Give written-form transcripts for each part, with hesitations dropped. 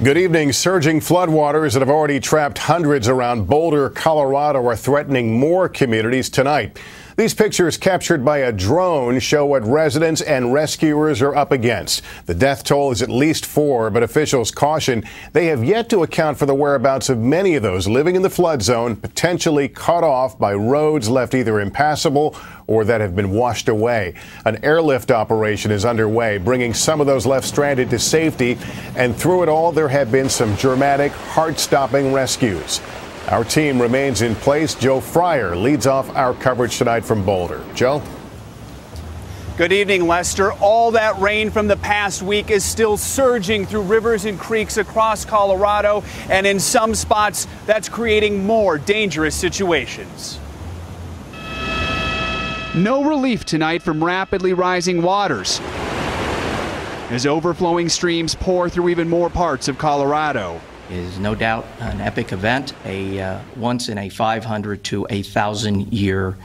Good evening. Surging floodwaters that have already trapped hundreds around Boulder, Colorado are threatening more communities tonight. These pictures captured by a drone show what residents and rescuers are up against. The death toll is at least 4, but officials caution they have yet to account for the whereabouts of many of those living in the flood zone, potentially cut off by roads left either impassable or that have been washed away. An airlift operation is underway, bringing some of those left stranded to safety. And through it all, there have been some dramatic, heart-stopping rescues. Our team remains in place. Joe Fryer leads off our coverage tonight from Boulder. Joe? Good evening, Lester. All that rain from the past week is still surging through rivers and creeks across Colorado, and in some spots, that's creating more dangerous situations. No relief tonight from rapidly rising waters as overflowing streams pour through even more parts of Colorado. Is no doubt an epic event, a once in a 500 to 1,000 year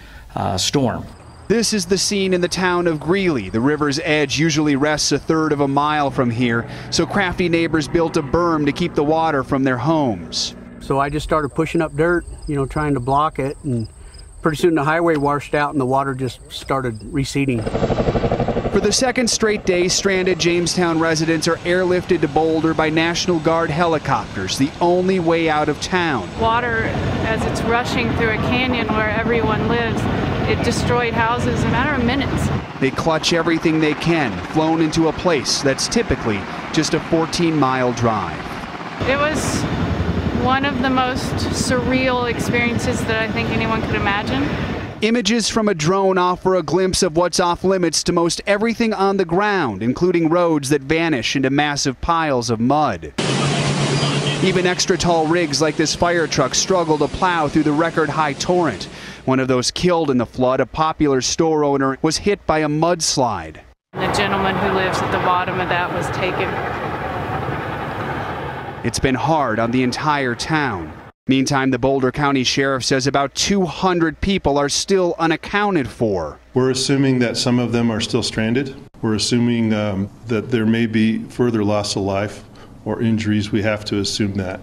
storm. This is the scene in the town of Greeley. The river's edge usually rests a third of a mile from here, so crafty neighbors built a berm to keep the water from their homes. So I just started pushing up dirt, trying to block it, and pretty soon the highway washed out and the water just started receding. For the second straight day, stranded Jamestown residents are airlifted to Boulder by National Guard helicopters, the only way out of town. Water, as it's rushing through a canyon where everyone lives, it destroyed houses in a matter of minutes. They clutch everything they can, flown into a place that's typically just a 14-mile drive. It was one of the most surreal experiences that I think anyone could imagine. Images from a drone offer a glimpse of what's off limits to most everything on the ground, including roads that vanish into massive piles of mud. Even extra tall rigs like this fire truck struggle to plow through the record-high torrent. One of those killed in the flood, a popular store owner, was hit by a mudslide. The gentleman who lives at the bottom of that was taken. It's been hard on the entire town. Meantime, the Boulder County Sheriff says about 200 people are still unaccounted for. We're assuming that some of them are still stranded. We're assuming that there may be further loss of life or injuries. We have to assume that.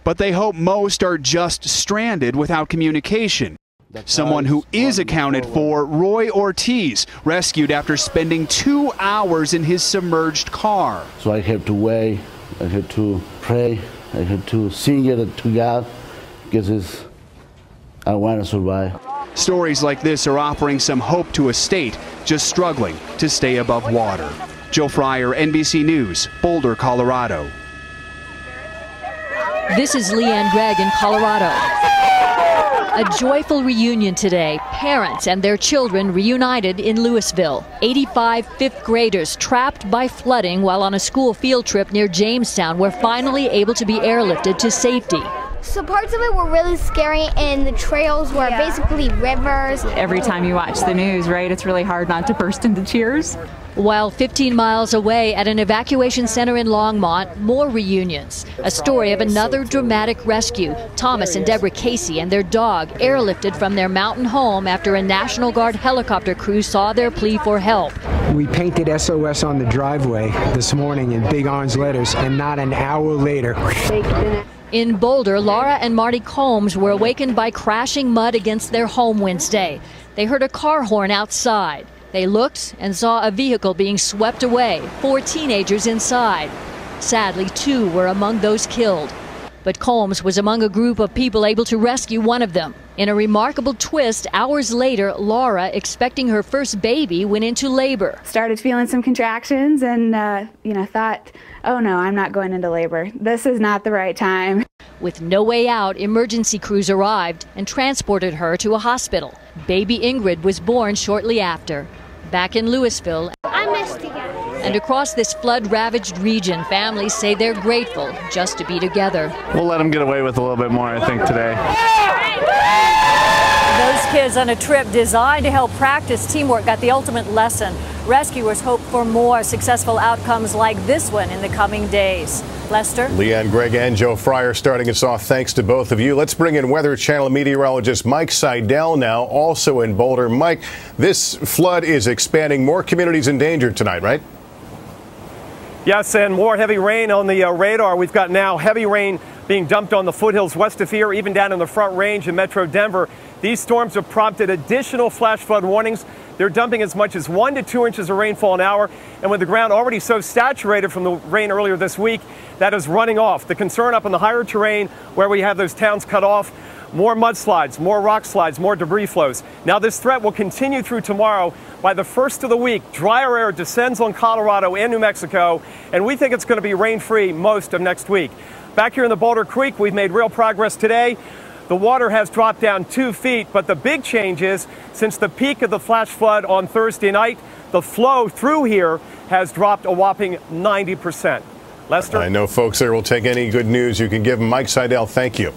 But they hope most are just stranded without communication. Someone who is accounted for, Roy Ortiz, rescued after spending 2 hours in his submerged car. So I have to wait, I have to pray, I have to sing it to God. Because I want to survive. Stories like this are offering some hope to a state just struggling to stay above water. Joe Fryer, NBC News, Boulder, Colorado. This is Leanne Gregg in Colorado. A joyful reunion today. Parents and their children reunited in Louisville. 85 fifth graders trapped by flooding while on a school field trip near Jamestown were finally able to be airlifted to safety. So parts of it were really scary, and the trails were basically rivers. Every time you watch the news, right, it's really hard not to burst into tears. While 15 miles away at an evacuation center in Longmont, more reunions. A story of another dramatic rescue. Thomas and Deborah Casey and their dog airlifted from their mountain home after a National Guard helicopter crew saw their plea for help. We painted SOS on the driveway this morning in big orange letters, and not an hour later. In Boulder, Laura and Marty Combs were awakened by crashing mud against their home Wednesday. They heard a car horn outside. They looked and saw a vehicle being swept away, 4 teenagers inside. Sadly, 2 were among those killed. But Combs was among a group of people able to rescue one of them. In a remarkable twist, hours later, Laura, expecting her first baby, went into labor. Started feeling some contractions and, thought, oh no, I'm not going into labor. This is not the right time. With no way out, emergency crews arrived and transported her to a hospital. Baby Ingrid was born shortly after. Back in Louisville, I missed you guys. And across this flood-ravaged region, families say they're grateful just to be together. We'll let them get away with a little bit more, I think, today. Those kids on a trip designed to help practice teamwork got the ultimate lesson. Rescuers hope for more successful outcomes like this one in the coming days. Lester? Leanne Gregg and Joe Fryer starting us off. Thanks to both of you. Let's bring in Weather Channel meteorologist Mike Seidel now, also in Boulder. Mike, this flood is expanding. More communities in danger tonight, right? Yes, and more heavy rain on the radar. We've got now heavy rain being dumped on the foothills west of here, even down in the Front Range in Metro Denver. These storms have prompted additional flash flood warnings. They're dumping as much as 1 to 2 inches of rainfall an hour. And with the ground already so saturated from the rain earlier this week, that is running off. The concern up in the higher terrain where we have those towns cut off, more mudslides, more rock slides, more debris flows. Now this threat will continue through tomorrow. By the first of the week, drier air descends on Colorado and New Mexico, and we think it's going to be rain-free most of next week. Back here in the Boulder Creek, we've made real progress today. The water has dropped down 2 feet, but the big change is since the peak of the flash flood on Thursday night, the flow through here has dropped a whopping 90%. Lester? I know folks there will take any good news you can give them. Mike Seidel, thank you.